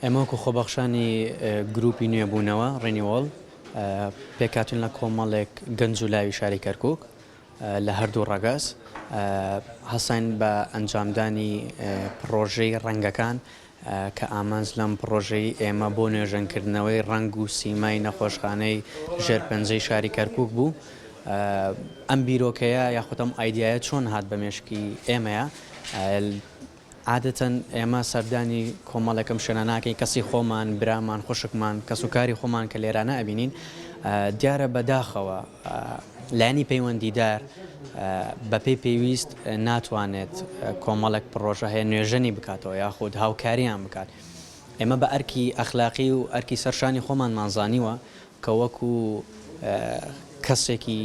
ئێمە وەکو خۆبەخشانی گروپی نوێبوونەوە ڕێنیوەڵ پێکاتون لە کۆمەڵێک گەنج و لاوی شاری کەرکووک لە هەردوو ڕەگەز هەساین بە ئەنجامدانی پرۆژەی ڕەنگەکان کە ئامانج لەم پرۆژەی ئێمە بۆ نوێژەنکردنەوەی ڕەنگ و سیمای نەخۆشخانەی ژێرپەنجەی شاری کەرکووک بوو. ئەم بیرۆکەیە یاخود ئەم ئایدیایە چۆن هات بە مێشکی ئێمەیە. عادەتەن ئێمە سەردانی کۆمەڵێکم شوێنە ناکەین کەسی خۆمان برامان خوشکمان کەس و کاری خۆمان کە لێرانە ئەبینین دیارە بەداخەوە لایەنی پەیوەندیدار بە پێی پێویست ناتوانێت کۆمەڵێک پرۆژە هەیە نوێژەنی بکاتەوە یاخود هاوکاریان بکات. ئێمە بە ئەرکی ئەخلاقی و ئەرکی سەرشانی خۆمان مانزانیوە کە وەکو کەسێکی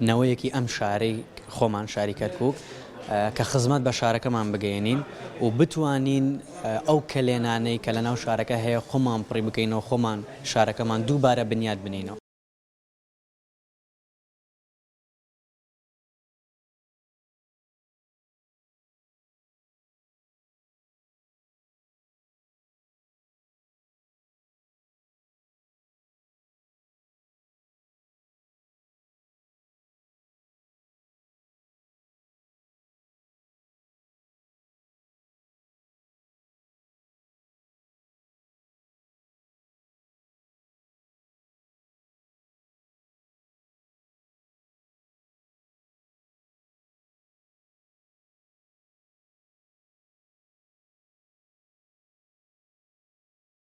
نەوەیەکی ئەم شارەی خۆمان شاری کەرکووک کە خزمەت بە شارەکەمان بگەێنین و بتوانین ئەو کەلێنانەی کە لە ناو شارەکە هەیە خۆمان پڕی بکەینەوە خۆمان شارەکەمان دووبارە بنیاد بنینەوە.